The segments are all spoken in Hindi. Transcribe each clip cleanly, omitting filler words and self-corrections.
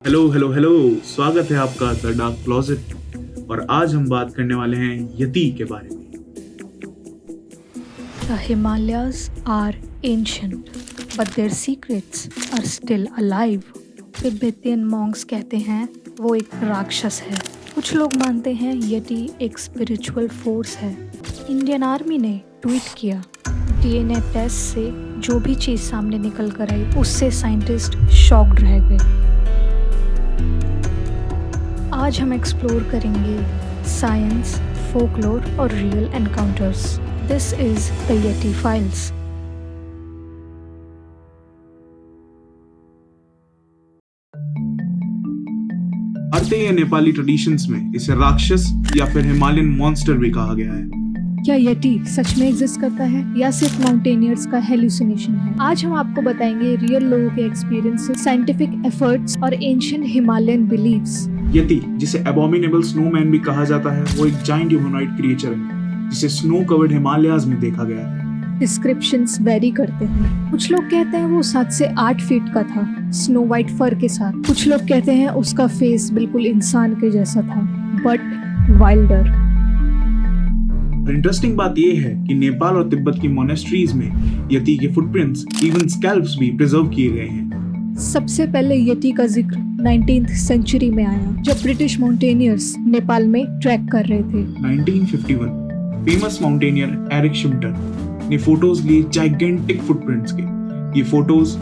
Hello hello hello. स्वागत है आपका द डार्क क्लोजेट। और आज हम बात करने वाले हैं यति के बारे में। The Himalayas are ancient, but their secrets are still alive. Tibetan Monks कहते हैं वो एक राक्षस है। कुछ लोग मानते हैं यति एक स्पिरिचुअल फोर्स है। इंडियन आर्मी ने ट्वीट किया, डीएनए टेस्ट से जो भी चीज़ सामने निकल कर आई उससे साइंटिस्ट शॉक्ड रह गए। आज हम एक्सप्लोर करेंगे साइंस, फोकलोर और real encounters. This is the yeti files. भारतीय या नेपाली ट्रेडिशंस में इसे राक्षस या फिर हिमालयन मॉन्स्टर भी कहा गया है। क्या यति सच में एग्जिस्ट करता है या सिर्फ माउंटेनियर्स का हेलुसिनेशन है? आज हम आपको बताएंगे रियल लोगों के एक्सपीरियंसेस, साइंटिफिक एफर्ट्स और एंशिएंट हिमालयन बिलीव्स। यति, जिसे एबोमिनेबल स्नोमैन भी कहा जाता है, वो एक जायंट ह्यूमनॉइड क्रिएचर है जिसे स्नो कवर्ड हिमालयाज में देखा गया है। डिस्क्रिप्शंस वेरी करते हैं। कुछ लोग कहते हैं वो 7 से 8 फीट का था, स्नो वाइट फर के साथ। कुछ लोग कहते हैं उसका फेस बिल्कुल इंसान के जैसा था, बट वाइल्डर। इंटरेस्टिंग बात यह है कि नेपाल और तिब्बत की मोनेस्ट्रीज में यति के फुटप्रिंट्स, इवन स्कैल्प्स भी प्रिजर्व किए गए हैं। सबसे पहले यति का जिक्र 19th सेंचुरी में आया, जब ब्रिटिश माउंटेनियर्स नेपाल में ट्रैक कर रहे थे। 1951 फेमस माउंटेनियर एरिक शिम्टन ने फोटोज लिए जाइगेंटिक फुटप्रिंट्स के। ये फोटोज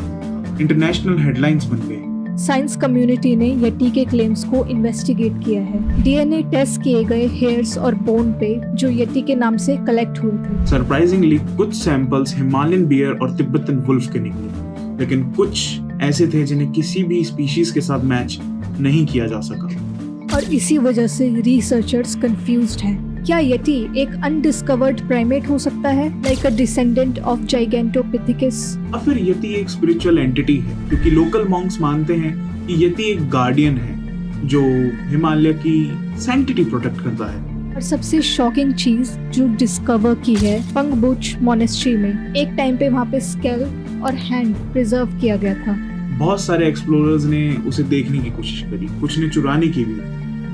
इंटरनेशनल हेडलाइंस बन गए। साइंस कम्युनिटी ने यति के क्लेम्स को इन्वेस्टिगेट किया है। डीएनए टेस्ट किए गए हेयर्स और बोन पे जो यति के नाम से कलेक्ट हुए थे। सरप्राइजिंगली कुछ सैंपल्स हिमालयन बियर और तिब्बतन वुल्फ के निकले, लेकिन कुछ ऐसे थे जिन्हें किसी भी स्पीशीज के साथ मैच नहीं किया जा सका। और इसी वजह से रिसर्चर्स कंफ्यूज्ड हैं। क्या यति एक अनडिस्कवर्ड प्राइमेट हो सकता है, लाइक अ डिसेंडेंट ऑफ जाइगेंटोपिथेकस? और फिर यति एक स्पिरिचुअल एंटिटी है, क्योंकि लोकल मॉन्क्स मानते हैं कि यति एक गार्डियन है जो हिमालय की सैंक्टिटी प्रोटेक्ट करता है। और सबसे शॉकिंग चीज जो डिस्कवर की है पंगबुच मोनेस्ट्री में, एक टाइम पे वहाँ पे स्केल और हैंड प्रिजर्व किया गया था। बहुत सारे एक्सप्लोरर्स ने उसे देखने की कोशिश करी, कुछ ने चुराने की भी,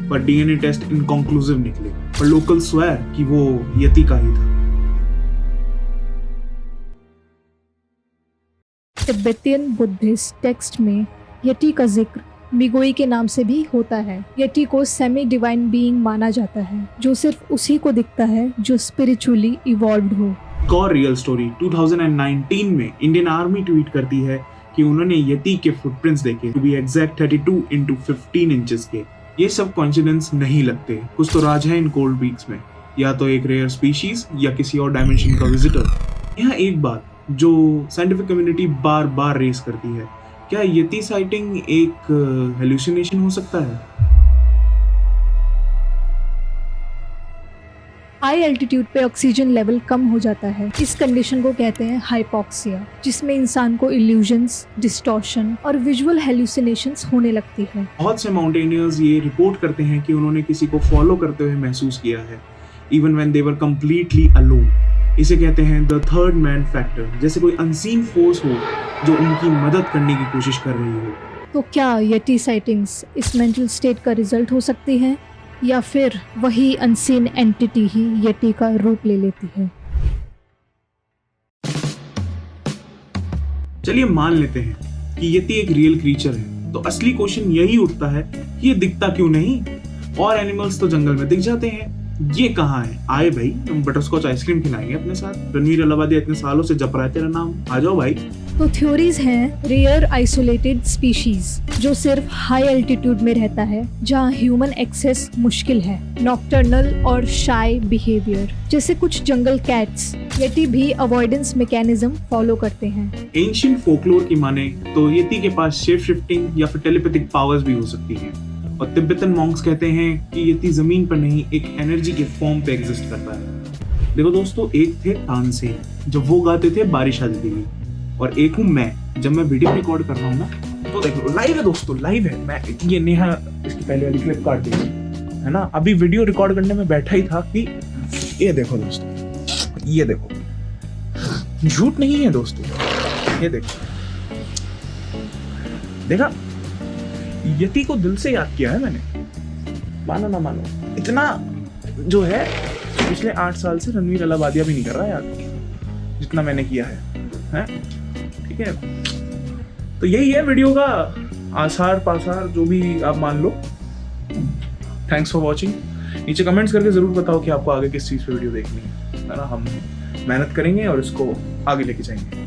पर डीएनए टेस्ट इनकंक्लूसिव निकले और लोकल स्वेर कि वो यति का ही था। तिब्बतियन बुद्धिस्ट टेक्स्ट में यति का जिक्र मिगोई के नाम से भी होता है। यति को सेमी डिवाइन बीइंग माना जाता है, जो सिर्फ उसी को दिखता है जो स्पिरिचुअली इवॉल्व्ड हो। एक और रियल स्टोरी 2019 में इंडियन आर्मी ट्वीट करती है कि उन्होंने यति के फुटप्रिंट्स देखे, to be exact 32 into 15 inches के। ये सब कोइंसिडेंस नहीं लगते, कुछ तो राज है इन कोल्ड पीक्स में, या तो एक रेयर स्पीशीज या किसी और डायमेंशन का विजिटर। यहाँ एक बात जो साइंटिफिक कम्युनिटी बार बार रेस करती है, क्या यति साइटिंग एक हेलुसिनेशन हो सकता है? हाई एल्टीट्यूड पे ऑक्सीजन लेवल कम हो जाता है। इस कंडीशन को कहते हैं हाइपोक्सिया, जिसमें इंसान को इल्यूजन्स, डिस्टॉर्शन और विजुअल हेलुसिनेशंस होने लगती है। बहुत से माउंटेनियर्स ये रिपोर्ट करते हैं कि उन्होंने किसी को फॉलो करते हुए महसूस किया है, even when they were completely alone. इसे कहते हैं द थर्ड मैन फैक्टर, जैसे कोई अनसीन फोर्स हो जो उनकी मदद करने की कोशिश कर रही हो। तो क्या यति साइटिंग्स इस मेंटल स्टेट का रिजल्ट हो सकती है, या फिर वही अनसीन एंटिटी ही यति का रूप ले लेती है? चलिए मान लेते हैं कि यति एक रियल क्रीचर है, तो असली क्वेश्चन यही उठता है कि ये दिखता क्यों नहीं? और एनिमल्स तो जंगल में दिख जाते हैं, ये कहाँ है? आए भाई, हम बटरस्कॉच आइसक्रीम खिलाएंगे अपने साथ। रणवीर अलाहाबादी इतने सालों से जप रहा है तेरा नाम, आ जाओ भाई। तो थ्योरीज हैं रेयर आइसोलेटेड स्पीशीज जो सिर्फ हाई एल्टीट्यूड में रहता है, जहाँ ह्यूमन एक्सेस मुश्किल है, नॉक्टर्नल और शाय बिहेवियर, जैसे कुछ जंगल कैट्स। यति भी अवॉइडेंस मैकेनिज्म फॉलो करते हैं। एंशिएंट फोकलोर की माने तो यति के पास शेप शिफ्टिंग या फिर टेलीपैथिक पावर्स भी हो सकती हैं। और तिब्बतन मॉन्क्स कहते हैं कि यति जमीन पर नहीं, एक एनर्जी के फॉर्म पे एग्जिस्ट करता है। देखो दोस्तों, एक थे तानसेन, जब वो गाते थे बारिश आती थी, और एक हूँ मैं, जब मैं वीडियो रिकॉर्ड कर रहा हूँ ना, तो देखो लाइव है दोस्तों, लाइव है। मैं ये नेहा इसकी पहले वाली क्लिप काट दी है ना, अभी वीडियो रिकॉर्ड करने में बैठा ही था कि ये देखो दोस्तों, ये देखो, झूठ नहीं है दोस्तों, ये देखो, देखा यति को दिल से याद किया है मैंने, मानो ना मानो। इतना जो है पिछले 8 साल से रणवीर अलाहाबादिया भी नहीं कर रहा याद जितना मैंने किया है? ठीक है, तो यही है वीडियो का आसार पासार, जो भी आप मान लो। Thanks for watching. नीचे कमेंट्स करके जरूर बताओ कि आपको आगे किस चीज़ पे वीडियो देखनी है ना। हम मेहनत करेंगे और इसको आगे लेके जाएंगे।